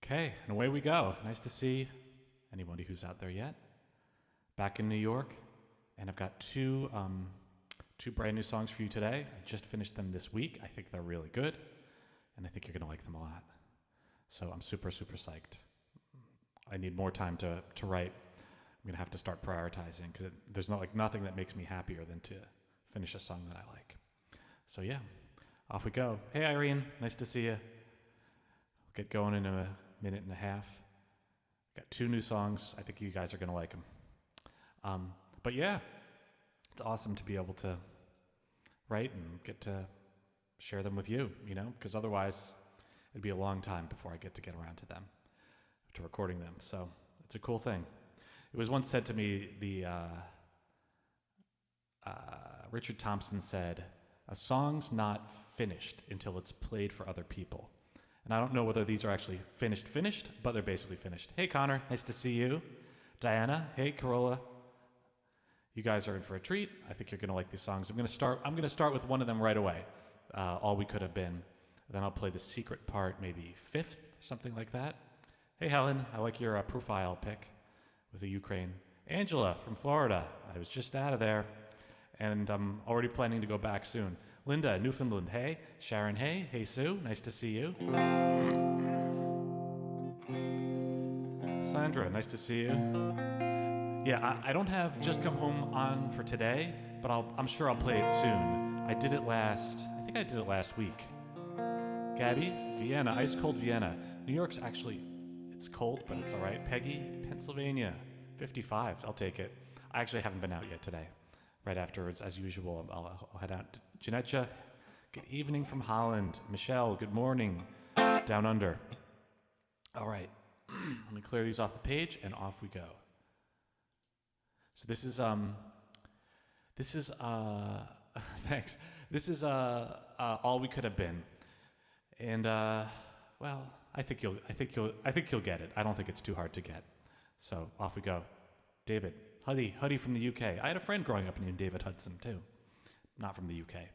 Okay, and away we go. Nice to see anybody who's out there yet. Back in New York, and I've got two brand new songs for you today. I just finished them this week. I think they're really good, and I think you're gonna like them a lot. So I'm super, super psyched. I need more time to write. I'm gonna have to start prioritizing because there's nothing that makes me happier than to finish a song that I like. So yeah, off we go. Hey Irene, nice to see you. We'll get going in a minute and a half. Got two new songs. I think you guys are gonna like them. But yeah, it's awesome to be able to write and get to share them with you, because otherwise it'd be a long time before I get around to them, to recording them. So it's a cool thing. It was once said to me, Richard Thompson said, a song's not finished until it's played for other people. And I don't know whether these are actually finished, but they're basically finished. Hey Connor, nice to see you. Diana, hey Carola. You guys are in for a treat. I think you're gonna like these songs. I'm gonna start with one of them right away. All We Could Have Been. Then I'll play the secret part, maybe fifth, something like that. Hey Helen, I like your profile pic with the Ukraine. Angela from Florida. I was just out of there, and I'm already planning to go back soon. Linda, Newfoundland, hey. Sharon, hey. Hey Sue, nice to see you. Sandra, nice to see you. Yeah, I don't have Just Come Home on for today, but I'm sure I'll play it soon. I think I did it last week. Gabby, Vienna, ice cold Vienna. New York's actually, it's cold, but it's all right. Peggy, Pennsylvania, 55, I'll take it. I actually haven't been out yet today. Right afterwards, as usual, I'll head out. Janetcha, good evening from Holland. Michelle, good morning, down under. All right, let me clear these off the page, and off we go. So this is thanks. This is All We Could Have Been, and well, I think you'll get it. I don't think it's too hard to get. So off we go. David, Huddy from the UK. I had a friend growing up named David Hudson too, not from the UK.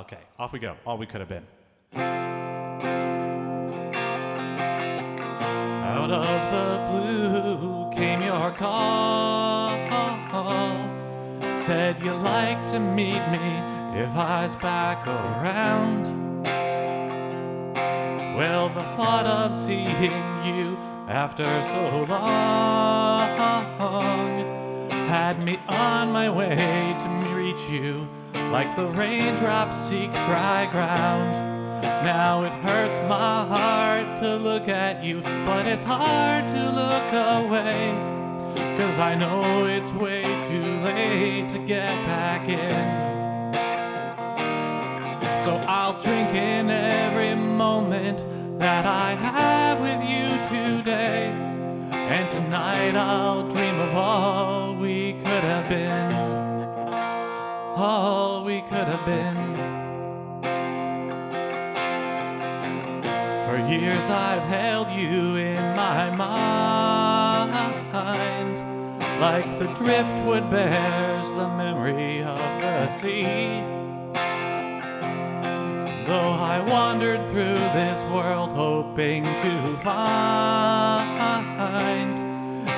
Okay, off we go. All We Could Have Been. Out of the blue came your call. Said you'd like to meet me if I was back around. Well, the thought of seeing you after so long had me on my way to reach you like the raindrops seek dry ground. Now it hurts my heart to look at you, but it's hard to look away, 'cause I know it's way too late to get back in. So I'll drink in every moment that I have with you today, and tonight I'll dream of all we could have been. All we could have been. For years I've held you in my mind, like the driftwood bears the memory of the sea. Though I wandered through this world hoping to find,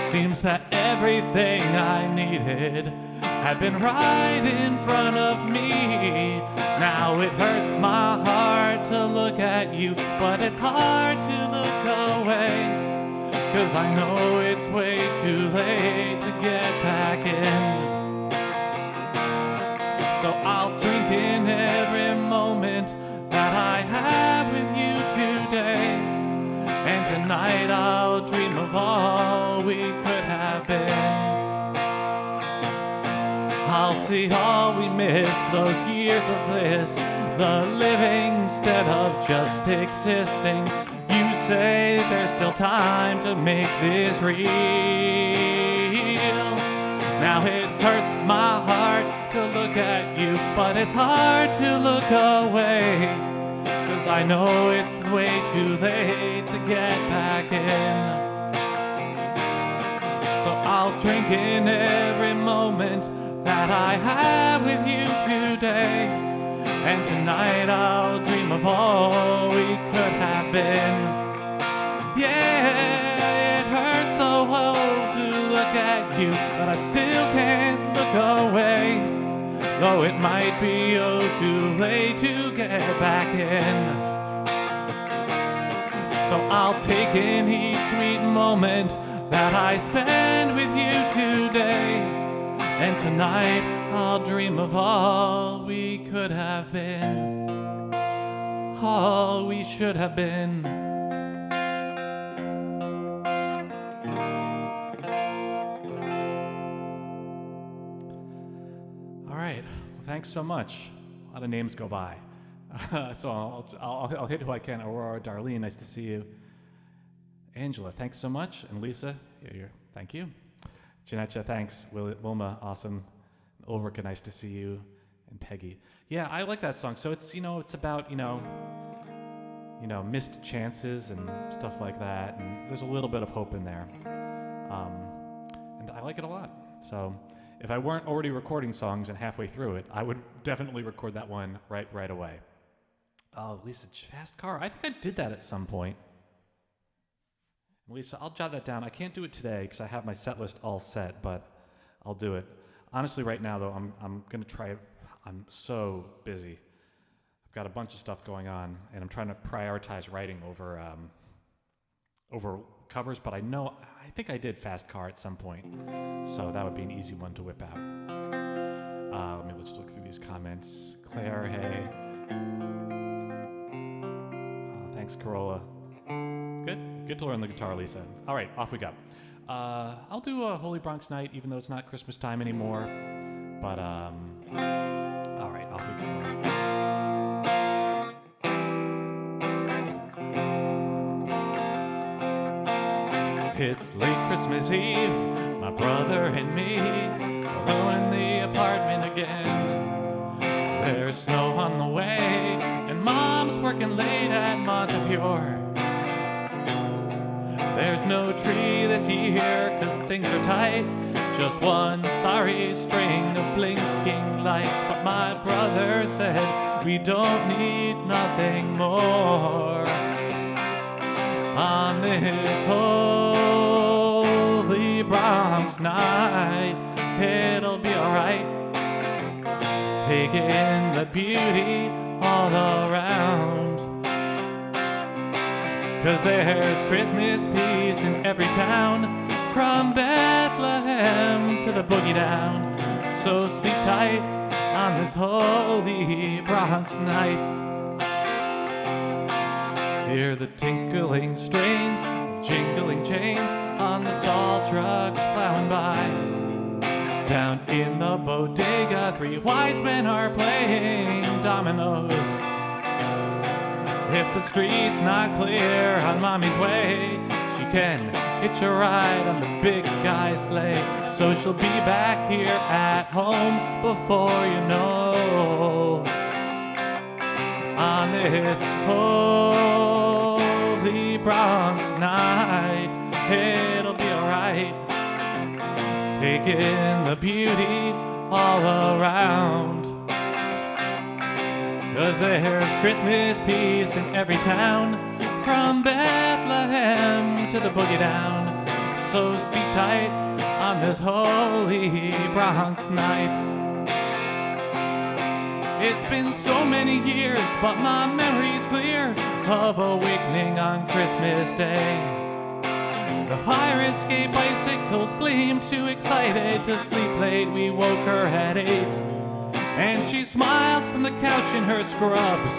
seems that everything I needed had been right in front of me. Now it hurts my heart to look at you, but it's hard to look away, 'cause I know it's way too late to get back in. So I'll drink in every moment that I have with you today, and tonight I'll dream of all we could have been. I'll see all we missed, those years of bliss, the living instead of just existing. You say there's still time to make this real. Now it hurts my heart to look at you, but it's hard to look away, 'cause I know it's way too late to get back in. So I'll drink in every moment that I have with you today, and tonight I'll dream of all we could have been. you, but I still can't look away. Though it might be too late to get back in. So I'll take in each sweet moment that I spend with you today. And tonight I'll dream of all we could have been, all we should have been. All right, well, thanks so much. A lot of names go by. So I'll hit who I can. Aurora, Darlene, nice to see you. Angela, thanks so much. And Lisa, thank you. Janetcha, thanks. Wilma, awesome. Ulrika, nice to see you. And Peggy. Yeah, I like that song. So it's, it's about, missed chances and stuff like that. And there's a little bit of hope in there. And I like it a lot. So if I weren't already recording songs and halfway through it, I would definitely record that one right away. Oh, Lisa, Fast Car. I think I did that at some point. Lisa, I'll jot that down. I can't do it today because I have my set list all set, but I'll do it. Honestly, right now, though, I'm going to try. I'm so busy. I've got a bunch of stuff going on, and I'm trying to prioritize writing over covers, but I think I did Fast Car at some point, so that would be an easy one to whip out. Let's look through these comments. Claire, hey. Thanks, Corolla. Good to learn the guitar, Lisa. All right, off we go. I'll do a Holy Bronx Night, even though it's not Christmas time anymore. But, all right, off we go. It's late Christmas Eve, my brother and me, alone in the apartment again. There's snow on the way, and Mom's working late at Montefiore. There's no tree this year, 'cause things are tight. Just one sorry string of blinking lights. But my brother said we don't need nothing more. On this holy Bronx night, it'll be alright. Take in the beauty all around. 'Cause there's Christmas peace in every town, from Bethlehem to the boogie down. So sleep tight on this holy Bronx night. Hear the tinkling strains of jingling chains on the salt trucks plowing by. Down in the bodega, 3 wise men are playing dominoes. If the street's not clear on Mommy's way, she can hitch a ride on the big guy's sleigh. So she'll be back here at home before you know. On this holy Bronx night, it'll be alright. Take in the beauty all around. 'Cause there's Christmas peace in every town, from Bethlehem to the boogie down. So sleep tight on this holy Bronx night. It's been so many years, but my memory's clear of awakening on Christmas Day. The fire escape icicles gleamed, too excited to sleep late. We woke her at 8. And she smiled from the couch in her scrubs,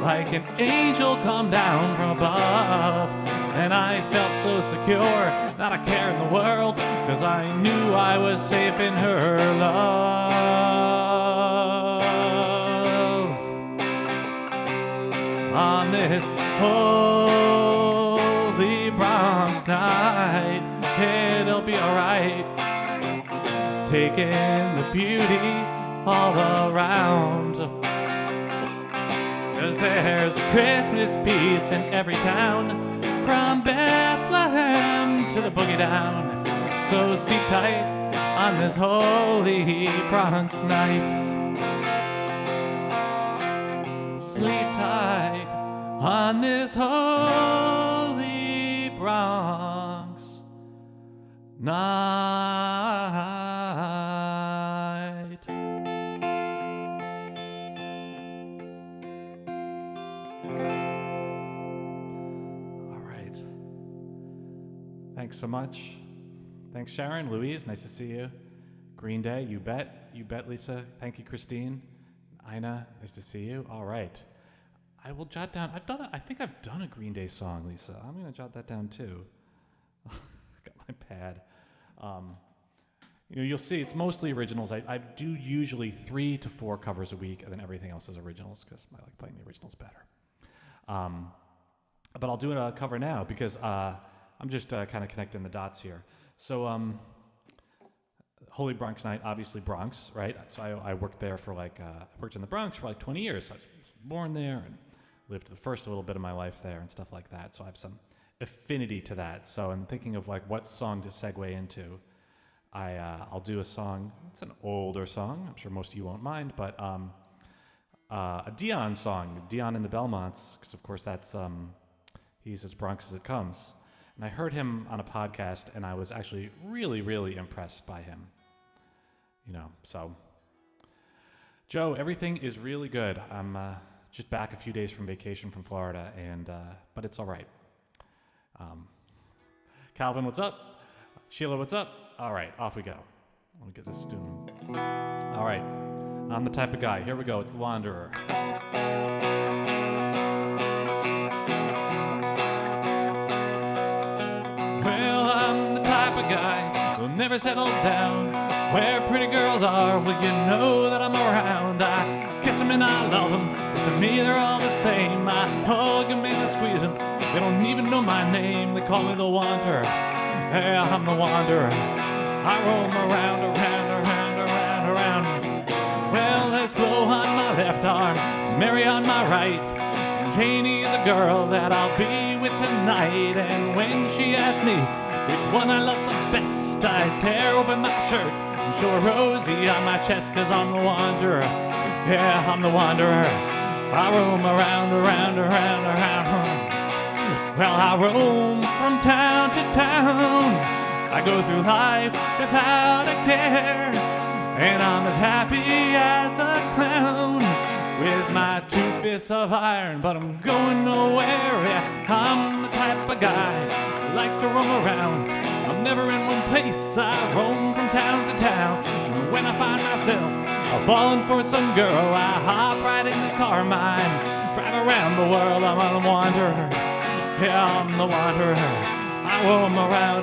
like an angel come down from above. And I felt so secure, not a care in the world, 'cause I knew I was safe in her love. On this holy Bronx night, it'll be alright. Take in the beauty all around. 'Cause there's Christmas peace in every town, from Bethlehem to the boogie down. So sleep tight on this holy Bronx night. Sleep tight on this holy Bronx night. All right. Thanks so much. Thanks, Sharon. Louise, nice to see you. Green Day, you bet. You bet, Lisa. Thank you, Christine. Ina, nice to see you. All right. I will jot down. I think I've done a Green Day song, Lisa. I'm going to jot that down, too. Got my pad. You'll see it's mostly originals. I do usually 3 to 4 covers a week, and then everything else is originals because I like playing the originals better. But I'll do a cover now because I'm just kind of connecting the dots here. So, Holy Bronx Night, obviously Bronx, right? So I worked there for worked in the Bronx for 20 years. So I was born there and lived the first little bit of my life there and stuff like that. So I have some affinity to that. So I'm thinking of what song to segue into. I'll do a song. It's an older song. I'm sure most of you won't mind, but a Dion song, Dion and the Belmonts, because of course that's he's as Bronx as it comes. And I heard him on a podcast, and I was actually really, really impressed by him. So Joe, everything is really good. I'm just back a few days from vacation from Florida, but it's all right. Calvin, what's up? Sheila, what's up? All right, off we go. Let me get this student. All right, I'm the type of guy. Here we go. It's The Wanderer. Well, I'm the type of guy who'll never settle down. Where pretty girls are, well, you know that I'm around. I kiss them and I love them, 'cause to me they're all the same. I hug them and I squeeze them, they don't even know my name. They call me the Wanderer, yeah, I'm the Wanderer. I roam around. Well, there's Flo on my left arm, Mary on my right, and Janie's the girl that I'll be with tonight. And when she asks me which one I love the best, I tear open my shirt and show her Rosie on my chest, 'cause I'm the Wanderer, yeah, I'm the Wanderer. I roam around. Well, I roam from town to town. I go through life without a care, and I'm as happy as a clown with my 2 fists of iron, but I'm going nowhere. Yeah, I'm the type of guy who likes to roam around. I'm never in one place. I roam from town to town, and when I find myself falling for some girl, I hop right in the car, mine, drive around the world. I'm the Wanderer, yeah, I'm the Wanderer. I roam around.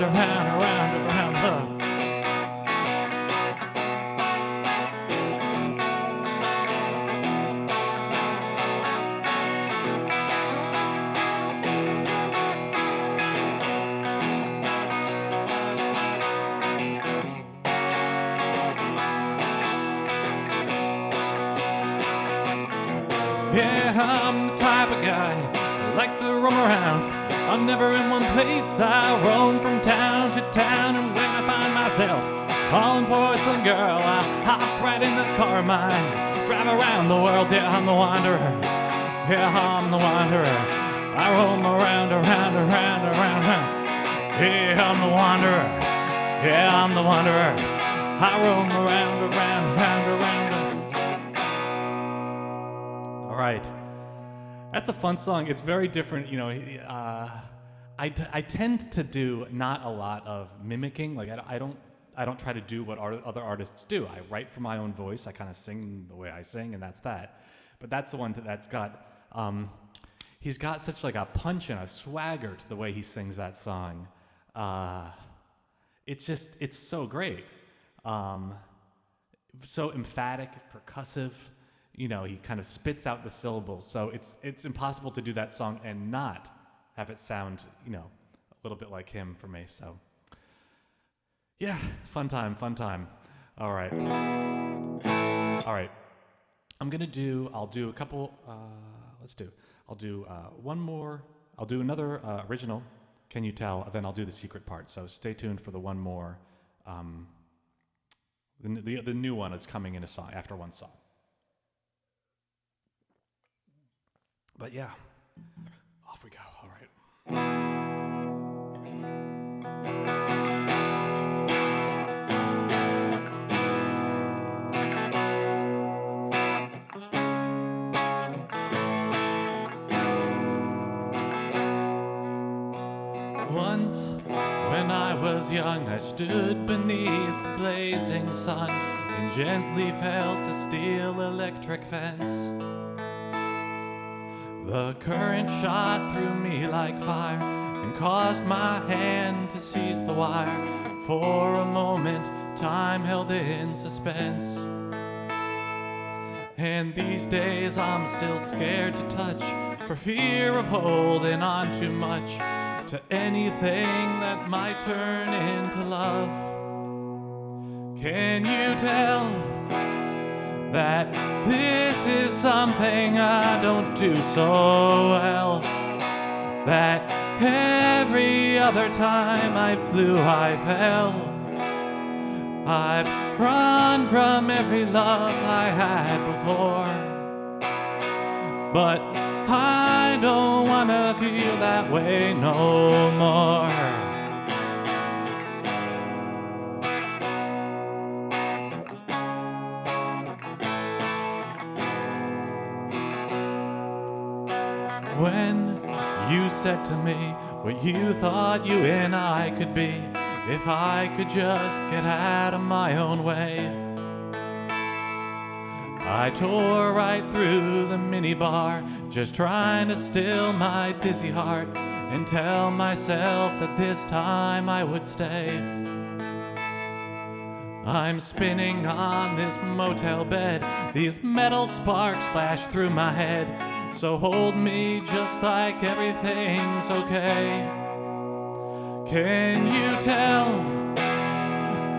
Yeah, I'm the type of guy who likes to roam around. I'm never in one place. I roam from town to town, and when I find myself falling for some girl, I hop right in the car, mine, drive around the world. Yeah, I'm the Wanderer. Yeah, I'm the Wanderer. I roam around. Yeah, I'm the Wanderer. Yeah, I'm the Wanderer. I roam around. All right. That's a fun song. It's very different, I tend to do not a lot of mimicking. Like I don't try to do what other artists do. I write for my own voice. I kind of sing the way I sing, and that's that. But that's the one that's got. He's got such a punch and a swagger to the way he sings that song. It's so great. So emphatic, percussive. He kind of spits out the syllables. So it's impossible to do that song and not have it sound, a little bit like him for me. So, yeah, fun time. All right. I'll do a couple, I'll do one more, I'll do another original, Can You Tell? Then I'll do the secret part. So stay tuned for the one more. The new one is coming in a song, after one song. But yeah, off we go. All right. Once, when I was young, I stood beneath the blazing sun and gently felt a steel electric fence. The current shot through me like fire and caused my hand to seize the wire. For a moment, time held in suspense. And these days I'm still scared to touch for fear of holding on too much to anything that might turn into love. Can you tell that this is something I don't do so well? That every other time I flew, I fell. I've run from every love I had before, but I don't wanna feel that way no more. When you said to me what you thought you and I could be, if I could just get out of my own way, I tore right through the minibar, just trying to still my dizzy heart and tell myself that this time I would stay. I'm spinning on this motel bed, these metal sparks flash through my head, so hold me just like everything's okay. Can you tell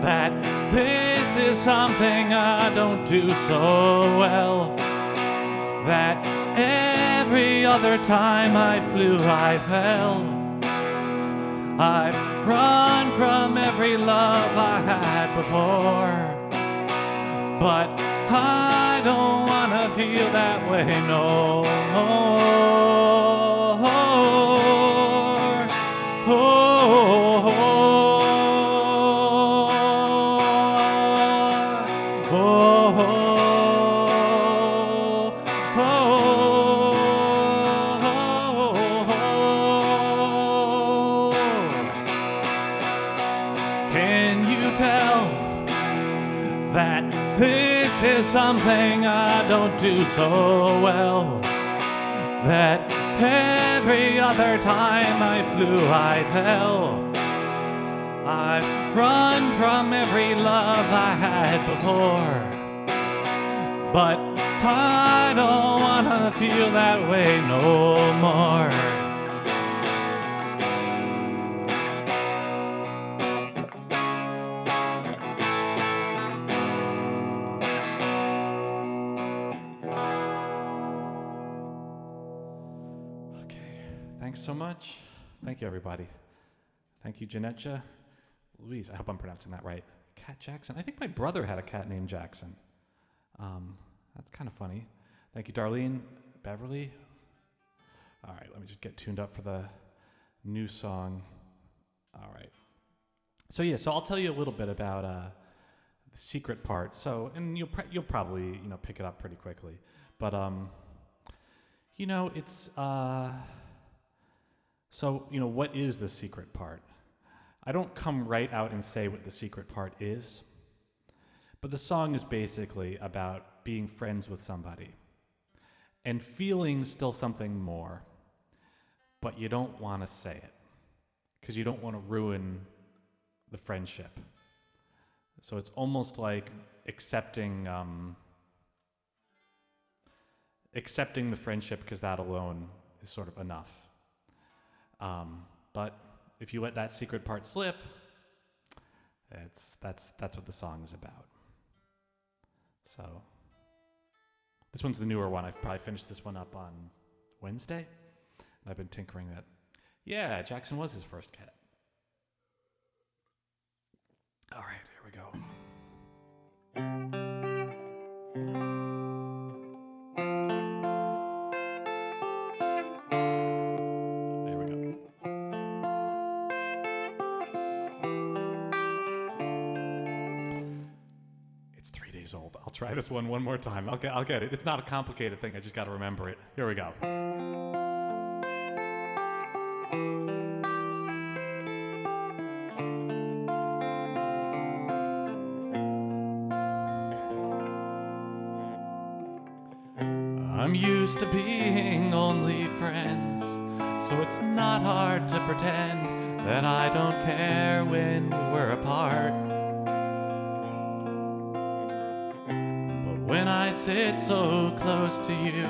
that this is something I don't do so well? That every other time I flew, I fell. I've run from every love I had before, but I don't wanna feel that way no more. Can you tell that this is something I don't do so well? That every other time I flew, I fell. I've run from every love I had before, but I don't wanna feel that way no more. Thanks so much. Thank you, everybody. Thank you, Janetcha. Louise, I hope I'm pronouncing that right. Cat Jackson. I think my brother had a cat named Jackson. That's kind of funny. Thank you, Darlene. Beverly. All right, let me just get tuned up for the new song. All right. So I'll tell you a little bit about the secret part. So, and you'll probably pick it up pretty quickly. But it's So, what is the secret part? I don't come right out and say what the secret part is, but the song is basically about being friends with somebody and feeling still something more, but you don't want to say it because you don't want to ruin the friendship. So it's almost like accepting the friendship because that alone is sort of enough. But if you let that secret part slip, that's what the song is about. So this one's the newer one. I've probably finished this one up on Wednesday, and I've been tinkering it. Yeah, Jackson was his first cat. All right, here we go. Old. I'll try this one more time. I'll get it. It's not a complicated thing. I just got to remember it. Here we go. I'm used to being only friends, so it's not hard to pretend that I don't care when we're apart. But when I sit so close to you,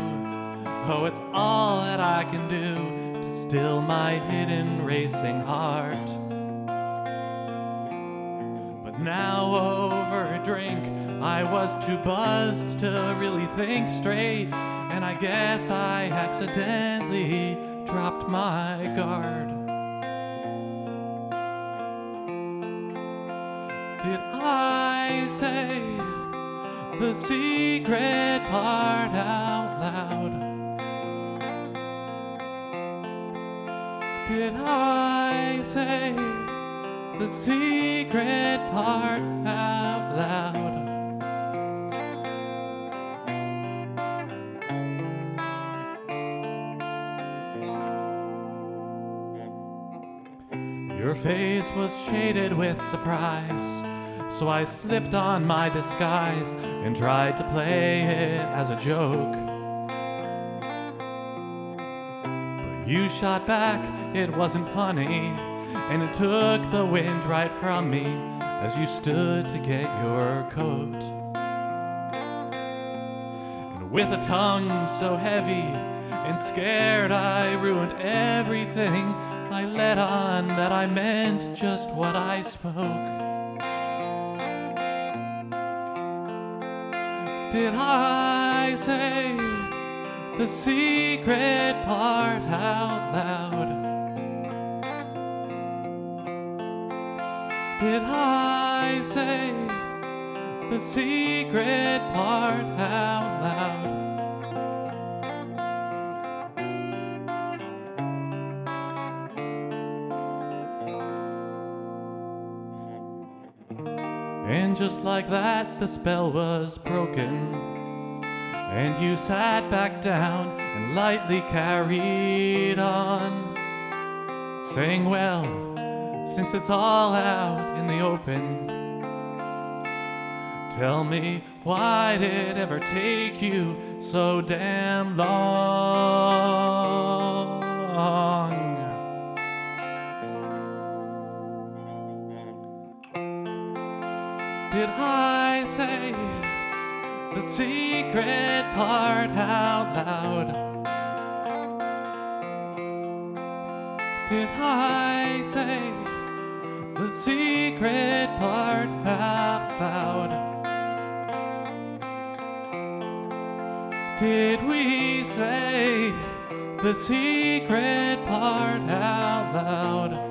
oh, it's all that I can do to still my hidden racing heart. But now over a drink, I was too buzzed to really think straight, and I guess I accidentally dropped my guard. Did I say the secret part out loud? Did I say the secret part out loud? Your face was shaded with surprise, so I slipped on my disguise and tried to play it as a joke. But you shot back, it wasn't funny, and it took the wind right from me as you stood to get your coat. And with a tongue so heavy and scared I ruined everything, I let on that I meant just what I spoke. Did I say the secret part out loud? Did I say the secret part out loud? And just like that, the spell was broken, and you sat back down and lightly carried on, saying, well, since it's all out in the open, tell me, why did it ever take you so damn long? Did I say the secret part out loud? Did I say the secret part out loud? Did we say the secret part out loud?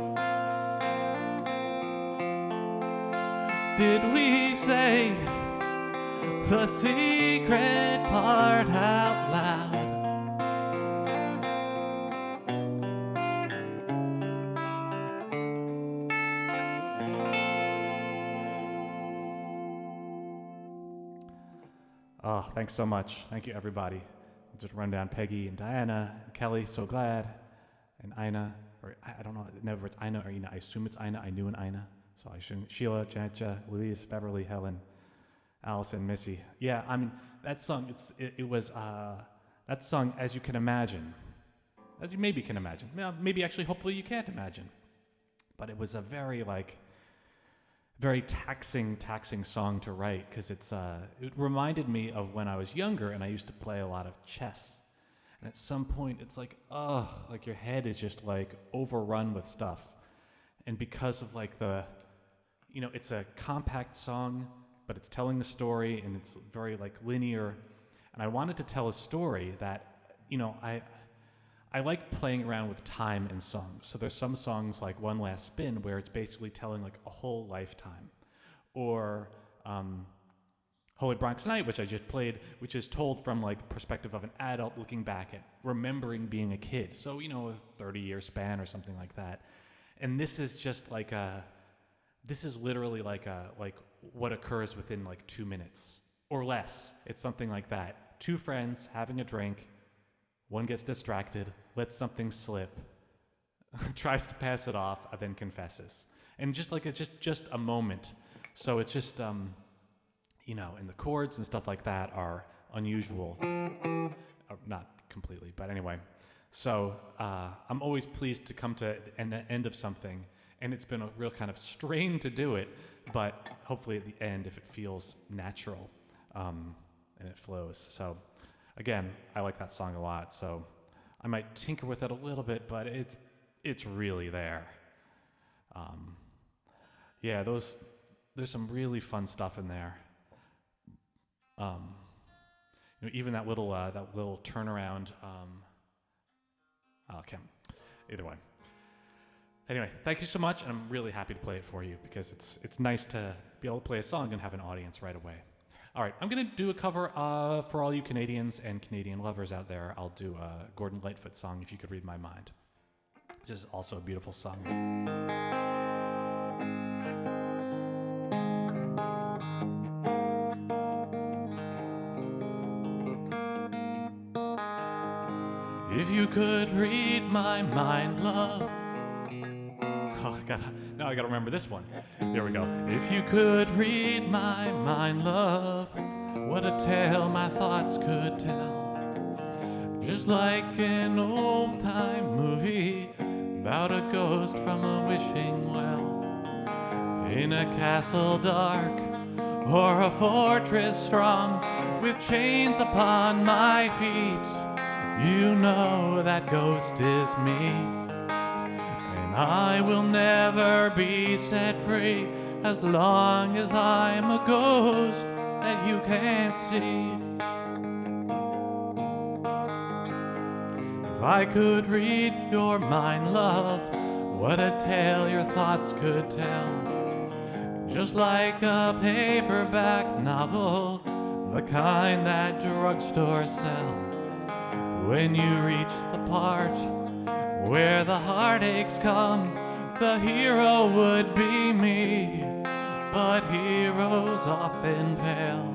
Did we say the secret part out loud? Oh, thanks so much. Thank you, everybody. I'll just run down Peggy and Diana, and Kelly, so glad, and Ina, or I don't know, never it's Ina or Ina. I assume it's Ina. I knew an Ina. So I shouldn't. Sheila, Janetcha, Louise, Beverly, Helen, Allison, Missy. Yeah, I mean, that song, it was, that song, as you can imagine, as you maybe can imagine, maybe actually, hopefully you can't imagine, but it was a very, very taxing song to write, because it reminded me of when I was younger and I used to play a lot of chess. And at some point, it's like, like your head is just overrun with stuff. And because of it's a compact song, but it's telling a story and it's very linear. And I wanted to tell a story that, I like playing around with time in songs. So there's some songs like One Last Spin where it's basically telling a whole lifetime. Or Holy Bronx Night, which I just played, which is told from the perspective of an adult looking back at remembering being a kid. So, a 30-year span or something like that. And this is just this is literally what occurs within 2 minutes or less. It's something like that. Two friends having a drink, one gets distracted, lets something slip, tries to pass it off, and then confesses. And just just a moment. So it's just, and the chords and stuff like that are unusual. not completely, but anyway. So I'm always pleased to come to the end of something, and it's been a real kind of strain to do it, but hopefully at the end, if it feels natural and it flows. So again, I like that song a lot, so I might tinker with it a little bit, but it's really there. Yeah, there's some really fun stuff in there. Even that little turnaround. Okay, either way. Anyway, thank you so much, and I'm really happy to play it for you because it's nice to be able to play a song and have an audience right away. All right, I'm gonna do a cover for all you Canadians and Canadian lovers out there. I'll do a Gordon Lightfoot song, If You Could Read My Mind, which is also a beautiful song. If you could read my mind, love. Oh, now I gotta remember this one. Here we go. If you could read my mind, love, what a tale my thoughts could tell. Just like an old-time movie about a ghost from a wishing well. In a castle dark or a fortress strong with chains upon my feet. You know that ghost is me, and I will never be set free as long as I'm a ghost that you can't see. If I could read your mind, love, what a tale your thoughts could tell. Just like a paperback novel, the kind that drugstores sell. When you reach the part where the heartaches come, the hero would be me, but heroes often fail.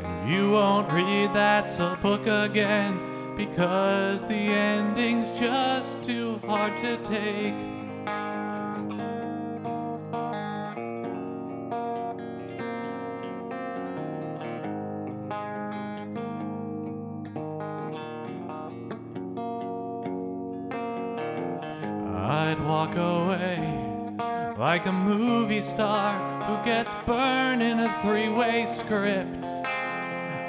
And you won't read that book again because the ending's just too hard to take. I'd walk away like a movie star who gets burned in a three-way script.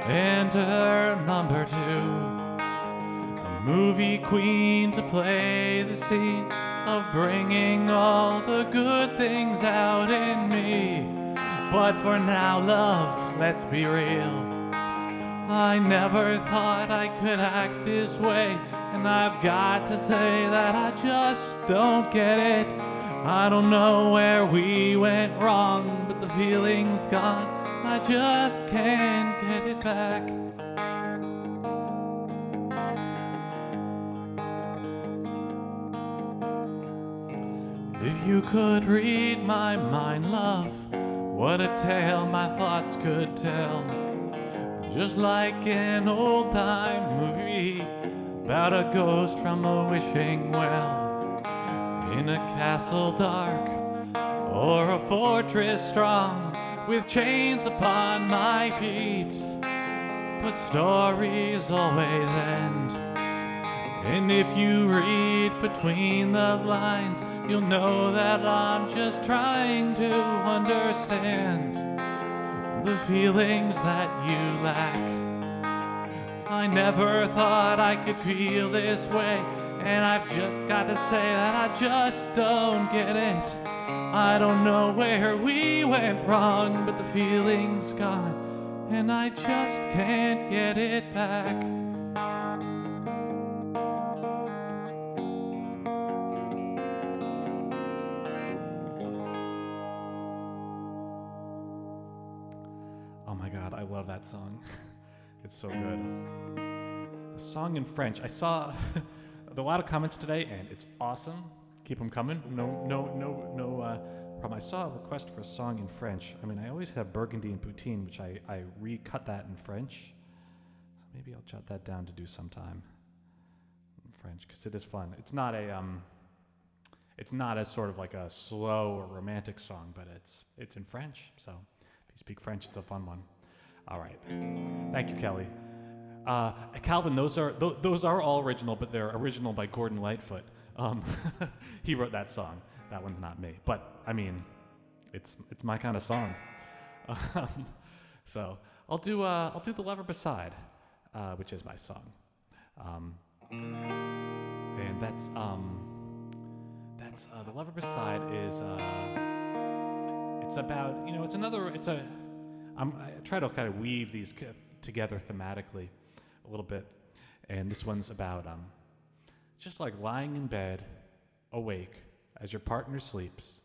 Enter number 2, a movie queen to play the scene of bringing all the good things out in me. But for now, love, let's be real. I never thought I could act this way, and I've got to say that I just don't get it. I don't know where we went wrong, but the feeling's gone. I just can't get it back. If you could read my mind, love, what a tale my thoughts could tell. Just like an old-time movie about a ghost from a wishing well. In a castle dark or a fortress strong with chains upon my feet. But stories always end, and if you read between the lines, you'll know that I'm just trying to understand the feelings that you lack. I never thought I could feel this way, and I've just got to say that I just don't get it. I don't know where we went wrong, but the feeling's gone, and I just can't get it back. Oh my God, I love that song. It's so good. A song in French. I saw a lot of comments today, and it's awesome. Keep them coming. No problem. I saw a request for a song in French. I mean, I always have Burgundy and Poutine, which I recut that in French. So maybe I'll jot that down to do sometime in French, because it is fun. It's not as sort of like a slow or romantic song, but it's in French. So if you speak French, it's a fun one. All right. Thank you, Kelly. Calvin, those are all original, but they're original by Gordon Lightfoot. He wrote that song. That one's not me, but I mean, it's my kind of song. So I'll do The Lover Beside, which is my song, and that's The Lover Beside is it's about, I try to kind of weave these together thematically a little bit, and this one's about just like lying in bed, awake as your partner sleeps,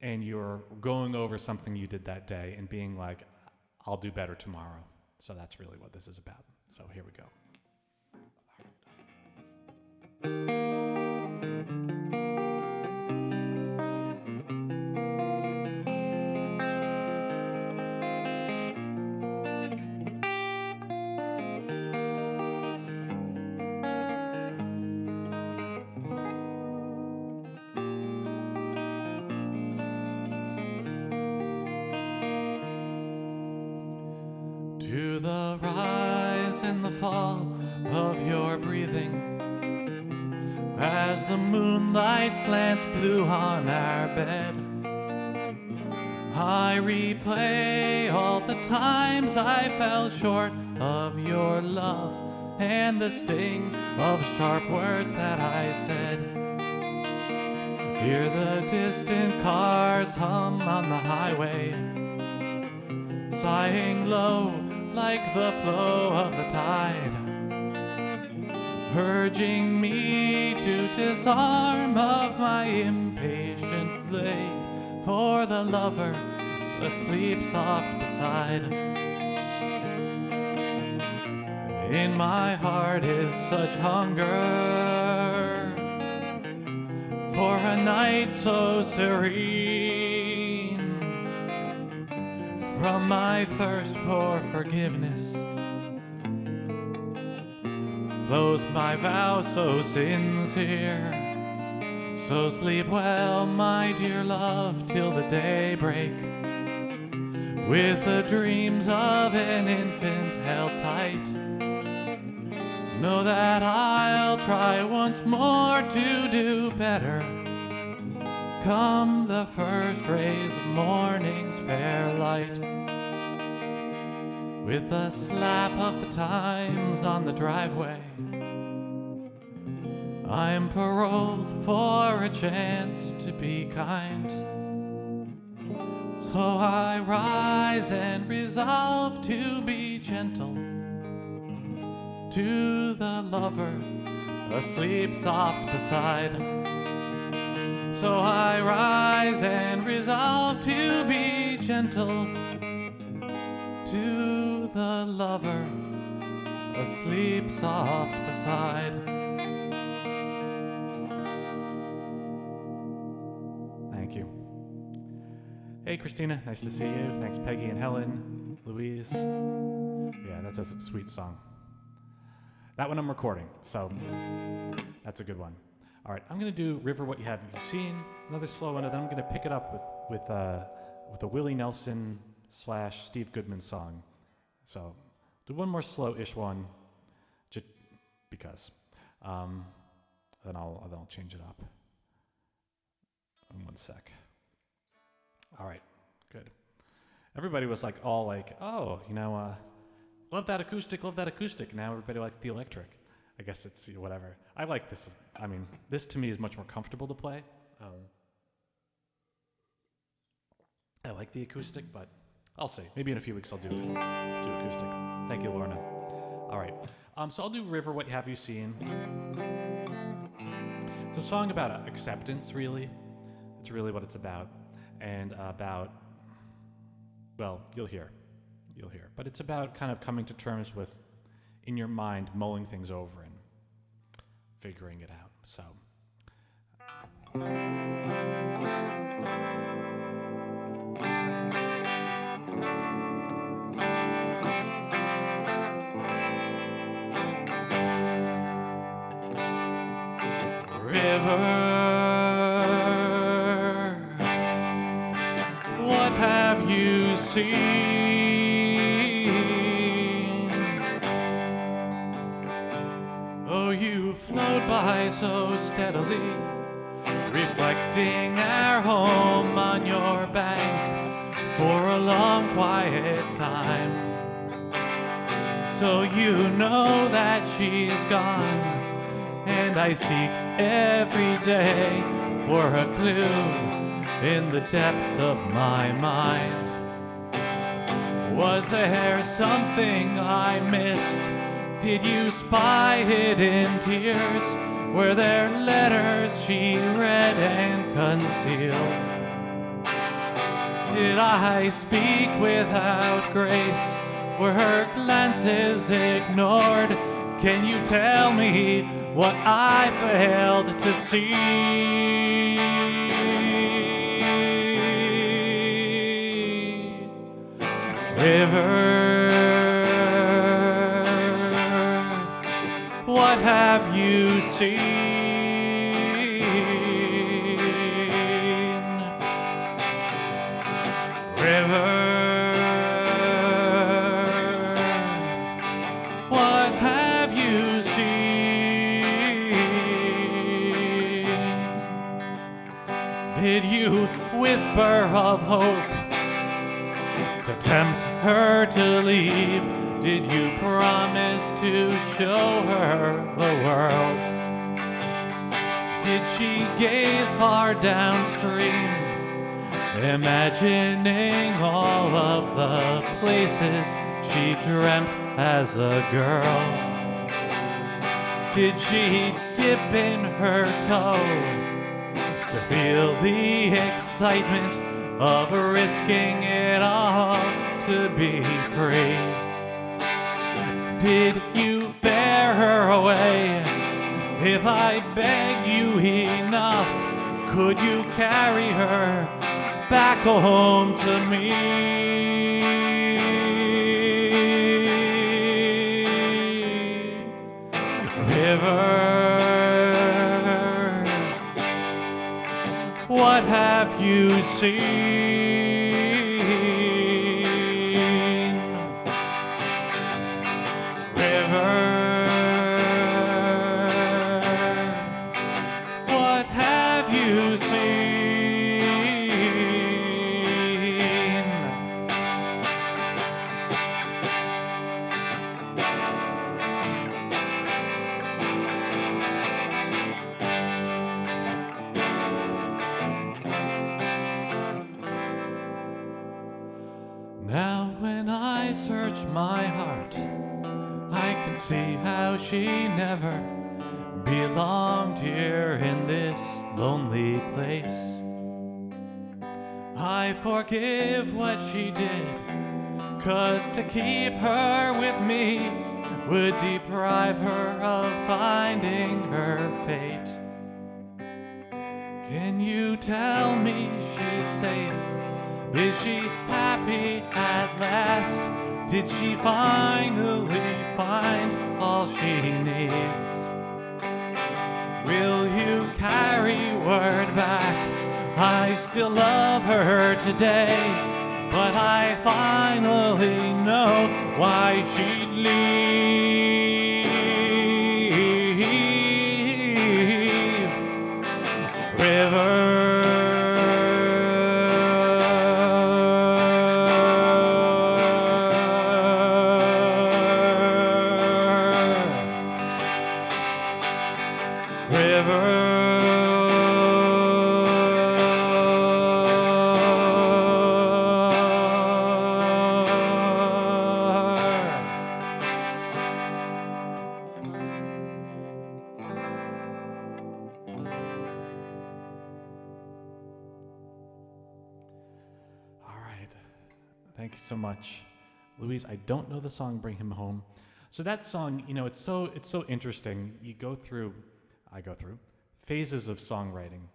and you're going over something you did that day and being like, I'll do better tomorrow. So that's really what this is about. So here we go. To the rise and the fall of your breathing, as the moonlight slants blue on our bed, I replay all the times I fell short of your love and the sting of sharp words that I said. Hear the distant cars hum on the highway, sighing low like the flow of the tide, urging me to disarm of my impatient blade for the lover asleep soft beside. In my heart is such hunger for a night so serene. From my thirst for forgiveness flows my vow so sincere. So sleep well, my dear love, till the day break, with the dreams of an infant held tight. Know that I'll try once more to do better, come the first rays of morning's fair light. With a slap of the times on the driveway, I'm paroled for a chance to be kind. So I rise and resolve to be gentle to the lover asleep soft beside. So I rise and resolve to be gentle to the lover asleep soft beside. Thank you. Hey, Christina, nice to see you. Thanks, Peggy and Helen, Louise. Yeah, that's a sweet song. That one I'm recording, so that's a good one. All right, I'm gonna do "River What You Have You Seen," another slow one, and then I'm gonna pick it up with a Willie Nelson / Steve Goodman song. So do one more slow-ish one, just because. Then I'll change it up. In 1 sec. All right, good. Everybody was like, oh, love that acoustic. Now everybody likes the electric. I guess it's whatever. I like this. This to me is much more comfortable to play. I like the acoustic, but I'll see. Maybe in a few weeks I'll do acoustic. Thank you, Lorna. All right. So I'll do "River, What Have You Seen?" It's a song about acceptance, really. It's really what it's about. And about, well, you'll hear. But it's about kind of coming to terms with, in your mind, mulling things over and figuring it out. So. River, what have you seen? so steadily, reflecting our home on your bank for a long quiet time. So you know that she's gone, and I seek every day for a clue in the depths of my mind. Was there something I missed? Did you spy it in tears? Were there letters she read and concealed? Did I speak without grace? Were her glances ignored? Can you tell me what I failed to see? River, what have you seen? River, what have you seen? Did you whisper of hope to tempt her to leave? Did you promise to show her the world? Did she gaze far downstream, imagining all of the places she dreamt as a girl? Did she dip in her toe to feel the excitement of risking it all to be free? Did you bear her away? If I begged you enough, could you carry her back home to me? River, what have you seen? River, what have you seen? Now when I search my heart, I can see how she never belonged here in this lonely place. I forgive what she did, 'cause to keep her with me would deprive her of finding her fate. Can you tell me she's safe? Is she happy at last? Did she finally find all she needs? Will you carry word back? I still love her today, but I finally know why she'd leave. River, thank you so much. Louise, I don't know the song Bring Him Home. So that song, it's so interesting. I go through phases of songwriting.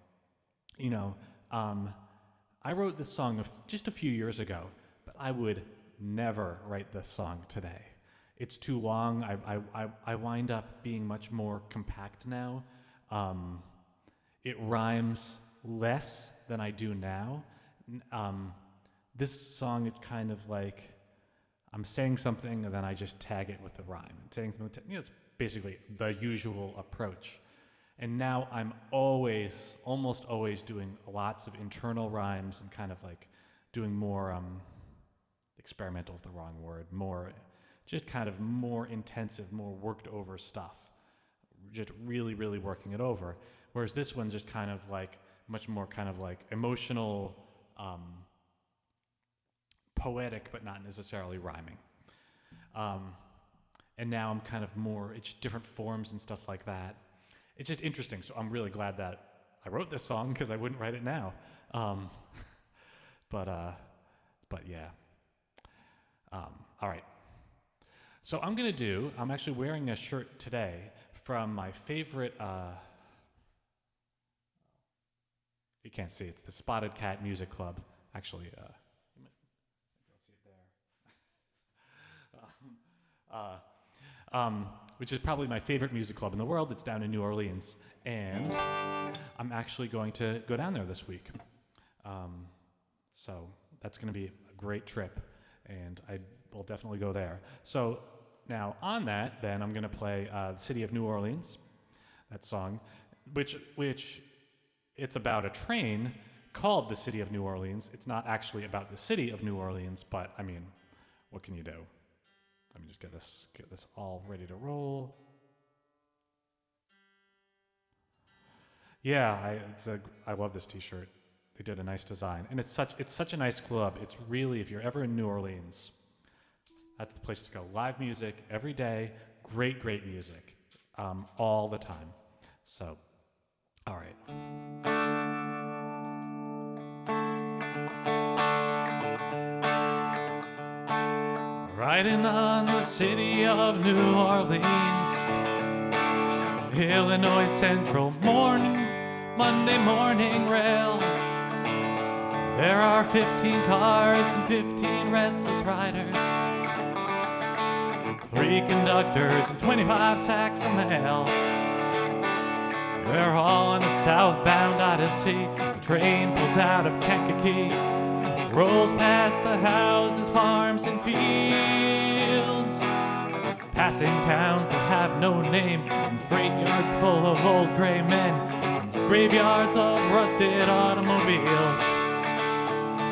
I wrote this song just a few years ago, but I would never write this song today. It's too long. I wind up being much more compact now. It rhymes less than I do now. This song, it's kind of like I'm saying something and then I just tag it with the rhyme. Saying something, it's basically the usual approach. And now I'm almost always doing lots of internal rhymes and kind of like doing more, experimental is the wrong word, just kind of more intensive, more worked over stuff. Just really, really working it over. Whereas this one's just kind of like, much more kind of like emotional, poetic, but not necessarily rhyming. And now I'm kind of more, it's different forms and stuff like that. It's just interesting. So I'm really glad that I wrote this song because I wouldn't write it now. But yeah. All right. So I'm actually wearing a shirt today from my favorite, you can't see, it's the Spotted Cat Music Club. Actually, you might see it there. Which is probably my favorite music club in the world. It's down in New Orleans. And I'm actually going to go down there this week. So that's going to be a great trip. And I will definitely go there. So now on that, then I'm going to play The City of New Orleans, that song, which it's about a train called The City of New Orleans. It's not actually about the city of New Orleans, but I mean, what can you do? Let me just get this all ready to roll. Yeah, I love this T-shirt. They did a nice design, and it's such a nice club. It's really, if you're ever in New Orleans, that's the place to go. Live music every day, great music, all the time. So, all right. Riding on the city of New Orleans, Illinois Central Monday morning rail. There are 15 cars and 15 restless riders, 3 conductors and 25 sacks of mail. They're all on a southbound Odyssey. The train pulls out of Kankakee, rolls past the houses, farms, and fields, passing towns that have no name, and freight yards full of old gray men, and graveyards of rusted automobiles,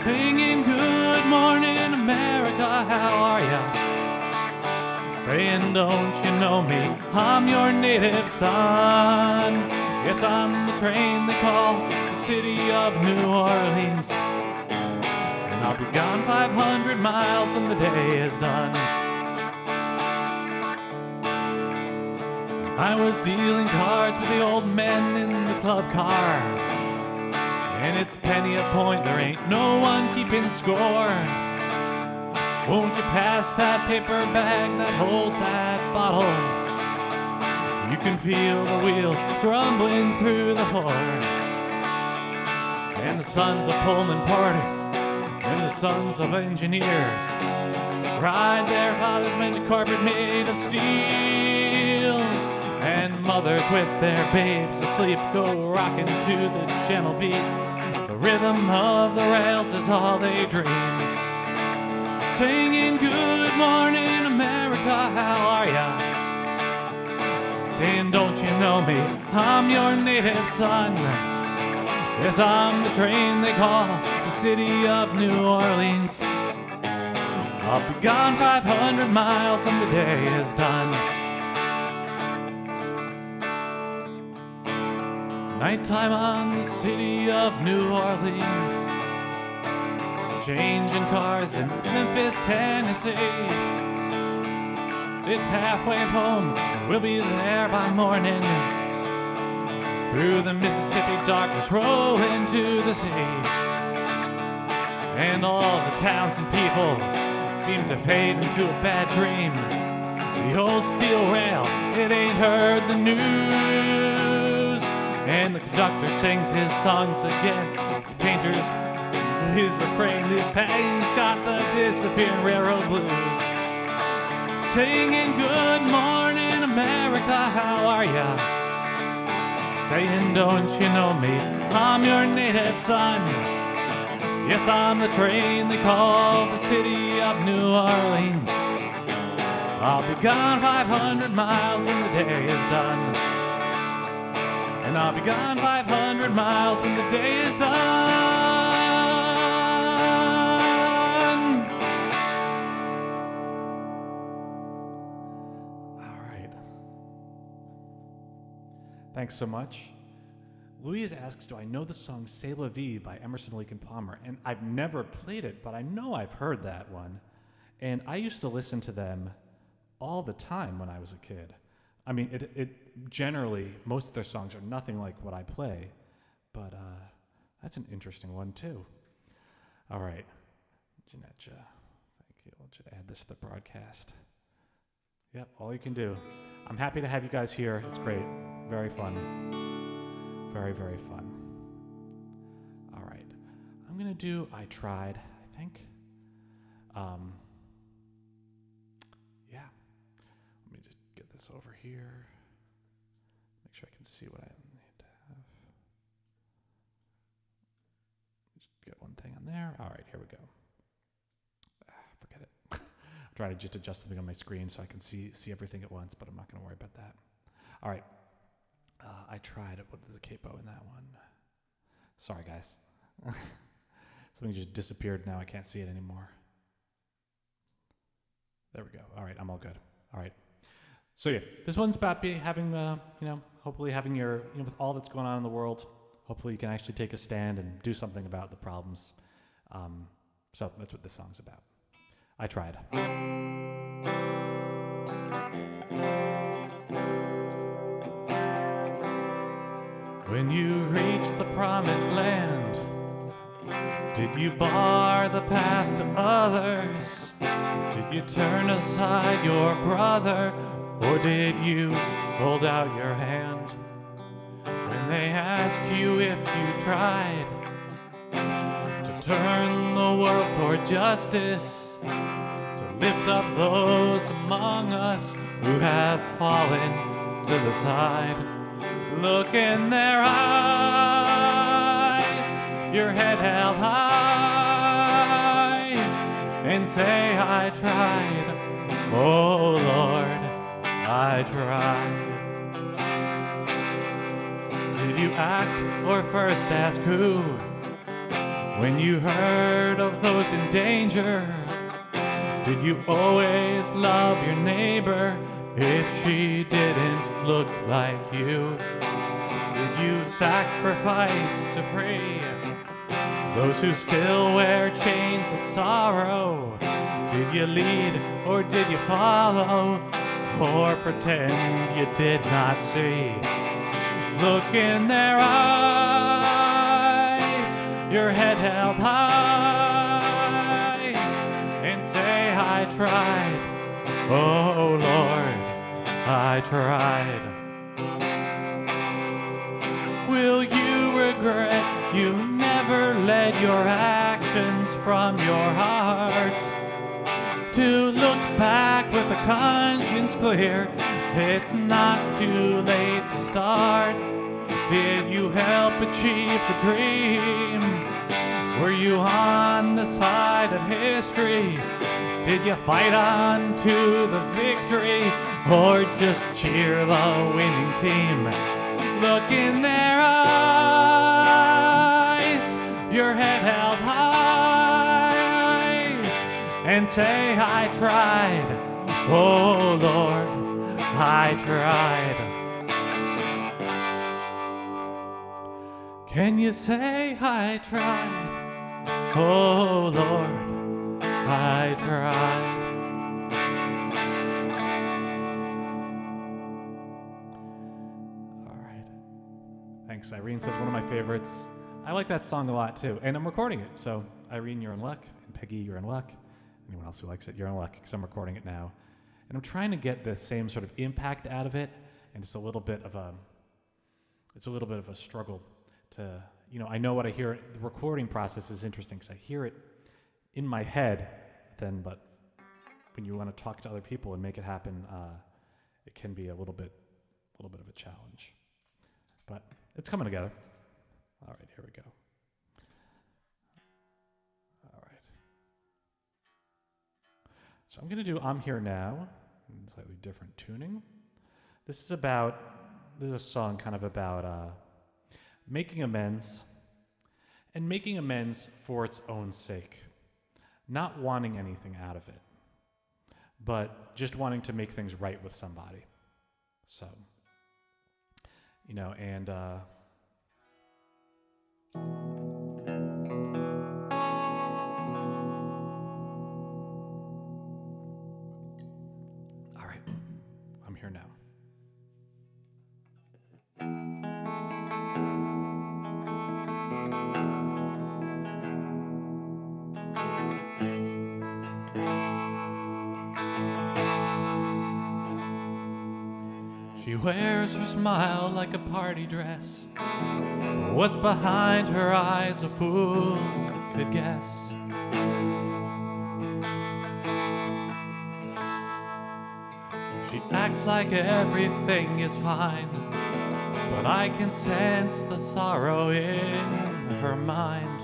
singing "Good morning, America, how are ya?" Saying, "Don't you know me? I'm your native son. Yes, I'm the train they call the City of New Orleans. And I'll be gone 500 miles when the day is done." I was dealing cards with the old men in the club car, and it's penny a point, there ain't no one keeping score. Won't you pass that paper bag that holds that bottle? You can feel the wheels rumbling through the floor. And the sons of Pullman porters and the sons of engineers ride their father's magic carpet made of steel. And mothers with their babes asleep go rocking to the gentle beat. The rhythm of the rails is all they dream, singing "Good morning, America, how are ya?" Then don't you know me? I'm your native son. Yes, I'm the train they call the City of New Orleans. I'll be gone 500 miles when the day is done. Nighttime on the City of New Orleans, changing cars in Memphis, Tennessee. It's halfway home, and we'll be there by morning. Through the Mississippi darkness, roll into the sea. And all the towns and people seem to fade into a bad dream. The old steel rail, it ain't heard the news. And the conductor sings his songs again. His painters, his refrain, these patties got the disappearing railroad blues. Singing "Good morning, America, how are ya?" Saying, "Don't you know me? I'm your native son. Yes, I'm the train they call the City of New Orleans. I'll be gone 500 miles when the day is done. and I'll be gone 500 miles when the day is done. All right. Thanks so much. Louise asks, do I know the song C'est la Vie by Emerson, Lake and Palmer? And I've never played it, but I know I've heard that one. And I used to listen to them all the time when I was a kid. I mean, it generally, most of their songs are nothing like what I play, but that's an interesting one too. All right, Janetcha, thank you. I'll just add this to the broadcast. Yep, all you can do. I'm happy to have you guys here. It's great, very fun, very, very fun. All right, I'm gonna do I Tried, I think. Yeah, let me just get this over here. Make sure I can see what I need to have. Just get one thing on there. All right, here we go. Forget it. I'm trying to just adjust something on my screen so I can see everything at once, but I'm not going to worry about that. All right. I tried it. What is the capo in that one? Sorry, guys. Something just disappeared now. I can't see it anymore. There we go. All right, I'm all good. All right. So yeah, this one's about having, hopefully having your, with all that's going on in the world, hopefully you can actually take a stand and do something about the problems. So that's what this song's about. I Tried. When you reach the promised land, did you bar the path to others? Did you turn aside your brother? Or did you hold out your hand? When they ask you if you tried to turn the world toward justice, to lift up those among us who have fallen to the side, look in their eyes, your head held high, and say, I tried, oh Lord, I tried. Did you act or first ask who? When you heard of those in danger, did you always love your neighbor if she didn't look like you? Did you sacrifice to free those who still wear chains of sorrow? Did you lead or did you follow? Or pretend you did not see? Look in their eyes, your head held high, and say, I tried, oh Lord, I tried. Will you regret you never led your actions from your heart? To look back with a conscience clear, it's not too late to start. Did you help achieve the dream? Were you on the side of history? Did you fight on to the victory, or just cheer the winning team? Look in their eyes, your head held high, and say, I tried, oh Lord, I tried. Can you say, I tried, oh Lord, I tried. All right. Thanks. Irene says one of my favorites. I like that song a lot too, and I'm recording it. So Irene, you're in luck, and Peggy, you're in luck. Anyone else who likes it, you're in luck, because I'm recording it now. And I'm trying to get the same sort of impact out of it, and it's a little bit of a struggle to, I know what I hear. The recording process is interesting because I hear it in my head, but when you want to talk to other people and make it happen, it can be a little bit of a challenge. But it's coming together. All right, here we go. All right. So I'm going to do I'm Here Now, slightly different tuning. This is about this is a song kind of about making amends, and making amends for its own sake. Not wanting anything out of it, but just wanting to make things right with somebody. So, and all right, I'm here now. She wears her smile like a party dress, but what's behind her eyes a fool could guess. She acts like everything is fine, but I can sense the sorrow in her mind.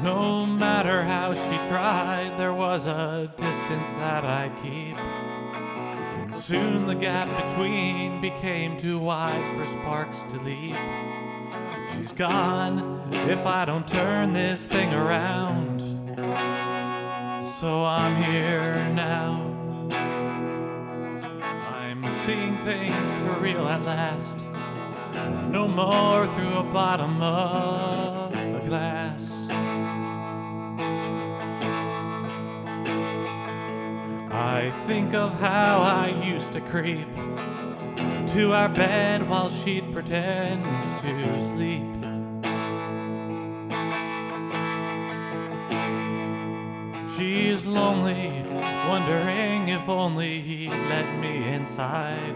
No matter how she tried, there was a distance that I'd keep. And soon the gap between became too wide for sparks to leap. She's gone if I don't turn this thing around. So I'm here now. I'm seeing things for real at last. No more through a bottom of a glass. I think of how I used to creep to our bed while she'd pretend to sleep. She's lonely, wondering if only he'd let me inside.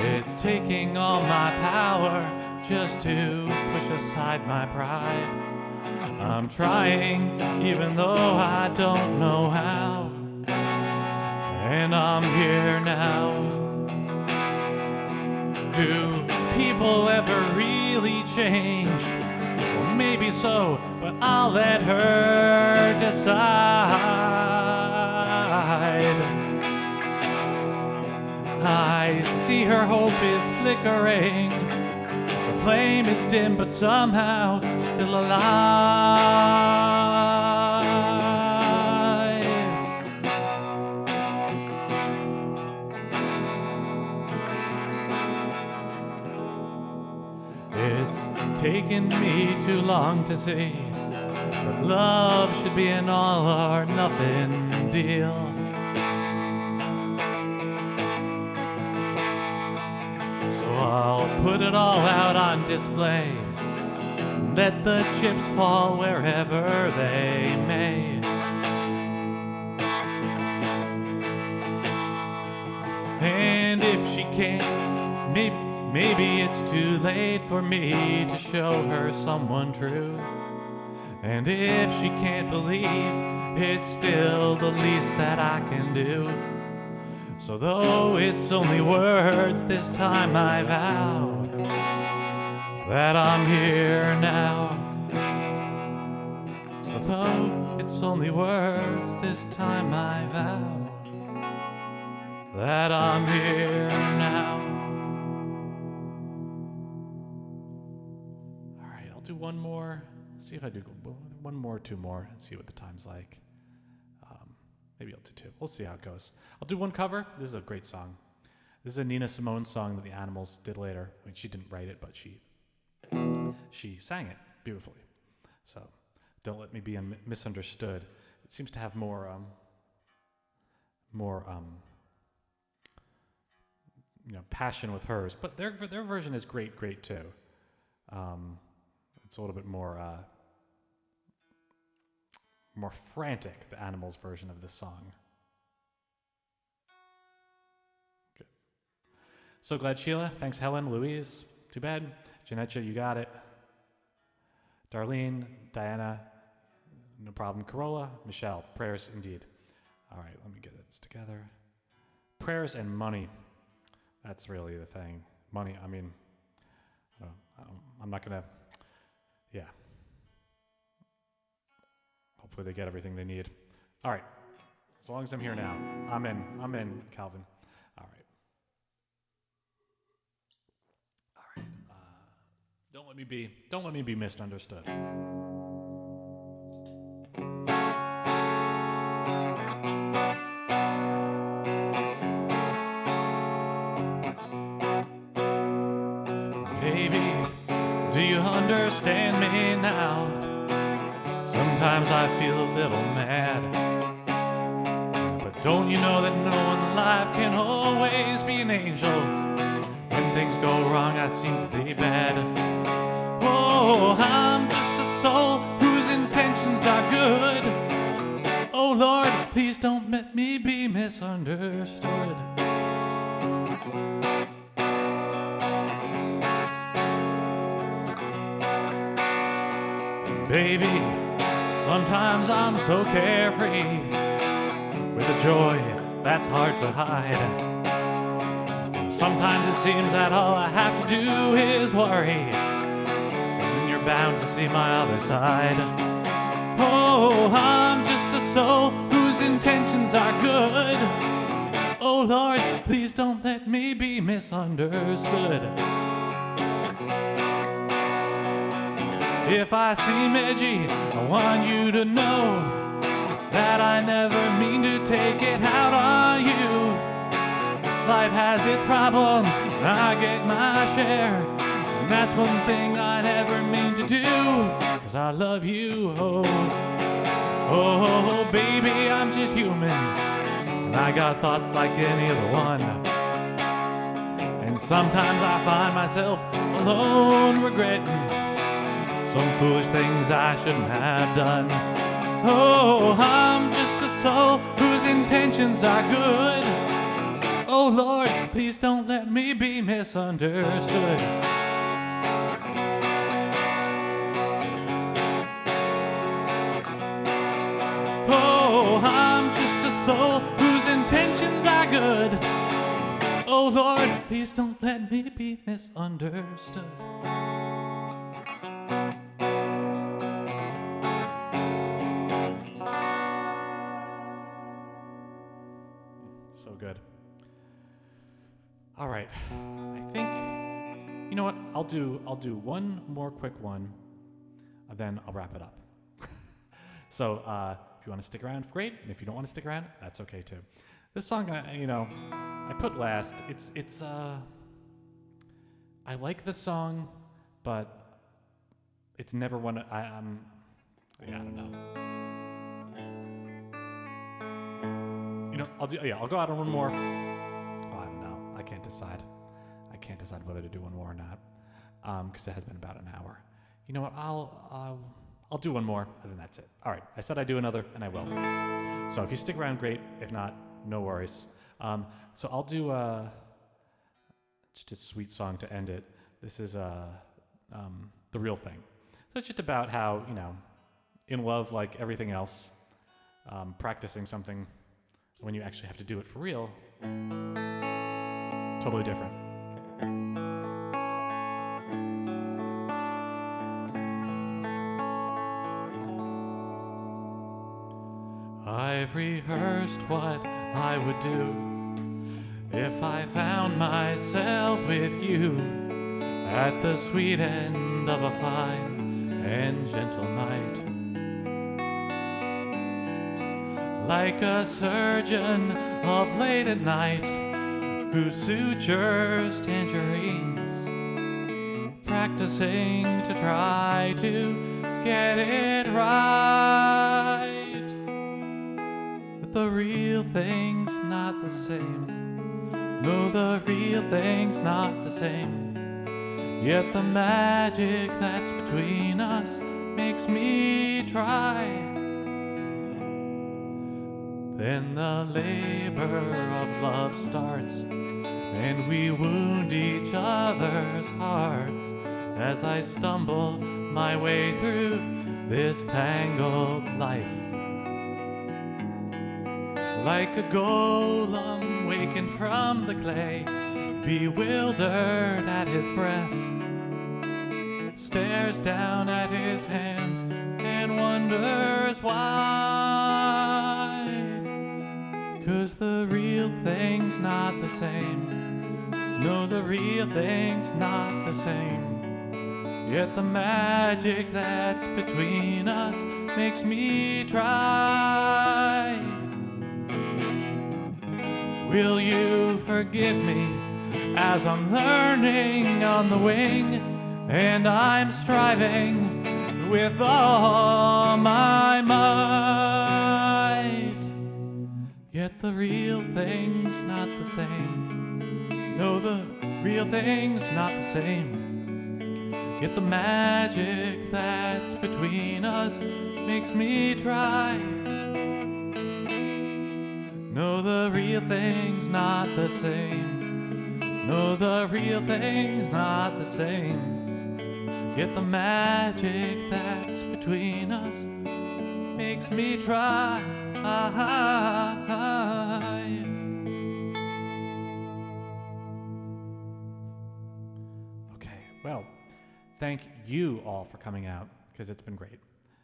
It's taking all my power just to push aside my pride. I'm trying, even though I don't know how. And I'm here now. Do people ever really change? Well, maybe so, but I'll let her decide. I see her hope is flickering. The flame is dim, but somehow still alive. It's taken me too long to see that love should be an all or nothing deal. So I'll put it all out on display. Let the chips fall wherever they may. And if she can't, maybe it's too late for me to show her someone true. And if she can't believe, it's still the least that I can do. So though it's only words, this time I vow that I'm here now. So though it's only words, this time I vow that I'm here now. All right, I'll do one more. Let's see if I do one more, two more, and see what the time's like. Maybe I'll do two. We'll see how it goes. I'll do one cover. This is a great song. This is a Nina Simone song that the Animals did later. I mean, she didn't write it, but she sang it beautifully. So don't let me be misunderstood. It seems to have more passion with hers, but their version is great too. It's a little bit more frantic, the Animals version of this song. Good. So glad, Sheila. Thanks, Helen. Louise. Too bad. Janetcha, you got it. Darlene, Diana, no problem. Corolla, Michelle, prayers indeed. All right, let me get this together. Prayers and money. That's really the thing. Money, I mean, I'm not going to, yeah. Hopefully they get everything they need. All right. As long as I'm here now. I'm in, Calvin. All right. All right. Don't let me be misunderstood. Baby, do you understand me now? Sometimes I feel a little mad. But don't you know that no one alive can always be an angel? When things go wrong, I seem to be bad. Oh, I'm just a soul whose intentions are good. Oh Lord, please don't let me be misunderstood. Baby, sometimes I'm so carefree, with a joy that's hard to hide. And sometimes it seems that all I have to do is worry, and then you're bound to see my other side. Oh, I'm just a soul whose intentions are good. Oh Lord, please don't let me be misunderstood. If I seem edgy, I want you to know that I never mean to take it out on you. Life has its problems, and I get my share, and that's one thing I never mean to do, 'cause I love you, oh, baby, I'm just human, and I got thoughts like any other one. And sometimes I find myself alone regretting some foolish things I shouldn't have done. Oh, I'm just a soul whose intentions are good. Oh Lord, please don't let me be misunderstood. Oh, I'm just a soul whose intentions are good. Oh Lord, please don't let me be misunderstood. So good. All right. I think, you know what? I'll do one more quick one, then I'll wrap it up. So if you want to stick around, great. And if you don't want to stick around, that's okay too. This song, I put last. It's I like this song, but it's never one. I don't know. I'll go out on one more. Oh, I don't know. I can't decide whether to do one more or not, because it has been about an hour. You know what? I'll do one more, and then that's it. All right. I said I'd do another, and I will. So if you stick around, great. If not, no worries. So I'll do just a sweet song to end it. This is The Real Thing. So it's just about how, in love, like everything else, practicing something when you actually have to do it for real, totally different. I've rehearsed what I would do if I found myself with you at the sweet end of a fine and gentle night. Like a surgeon up late at night who sutures tangerines, practicing to try to get it right. But the real thing's not the same. No, the real thing's not the same. Yet the magic that's between us makes me try. Then the labor of love starts, and we wound each other's hearts as I stumble my way through this tangled life. Like a golem wakened from the clay, bewildered at his breath, stares down at his hands and wonders why. the real thing's not the same. No, the real thing's not the same. Yet the magic that's between us makes me try. Will you forgive me as I'm learning on the wing, and I'm striving with all my might? Yet the real thing's not the same. No, the real thing's not the same. Yet the magic that's between us makes me try. No, the real thing's not the same. No, the real thing's not the same. Yet the magic that's between us makes me try. Okay, well, thank you all for coming out, because it's been great.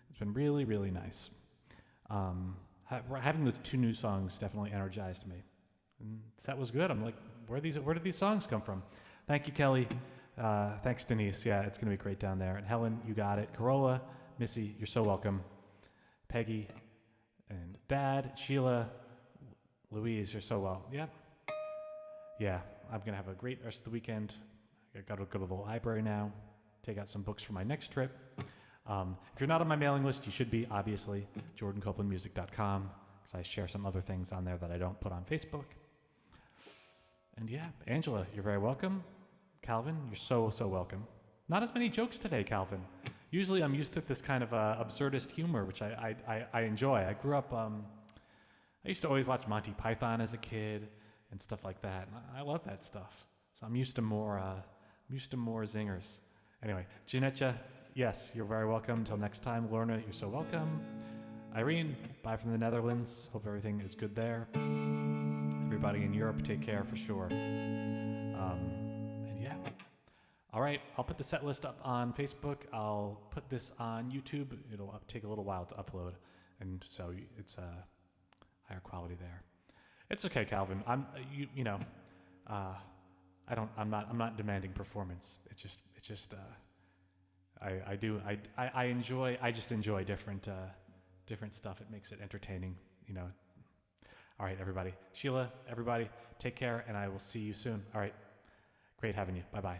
It's been really, really nice. Having those 2 new songs definitely energized me. And the set was good. I'm like, where did these songs come from? Thank you, Kelly. Thanks, Denise. Yeah, it's going to be great down there. And Helen, you got it. Corolla, Missy, you're so welcome. Peggy and Dad, Sheila, Louise, you're so well. Yeah. Yeah, I'm going to have a great rest of the weekend. I got to go to the library now, take out some books for my next trip. If you're not on my mailing list, you should be, obviously, jordancopelandmusic.com, because I share some other things on there that I don't put on Facebook. And yeah, Angela, you're very welcome. Calvin, you're so, so welcome. Not as many jokes today, Calvin. Usually I'm used to this kind of absurdist humor, which I enjoy. I grew up, I used to always watch Monty Python as a kid and stuff like that. And I love that stuff. So I'm used to more zingers. Anyway, Janetcha, yes, you're very welcome. Until next time. Lorna, you're so welcome. Irene, bye from the Netherlands. Hope everything is good there. Everybody in Europe, take care for sure. And yeah. All right, I'll put the set list up on Facebook. I'll put this on YouTube. It'll take a little while to upload, and so it's higher quality there. It's okay, Calvin. I'm not demanding performance. It's just I just enjoy different stuff. It makes it entertaining, you know. All right, everybody. Sheila, everybody, take care, and I will see you soon. All right. Great having you. Bye-bye.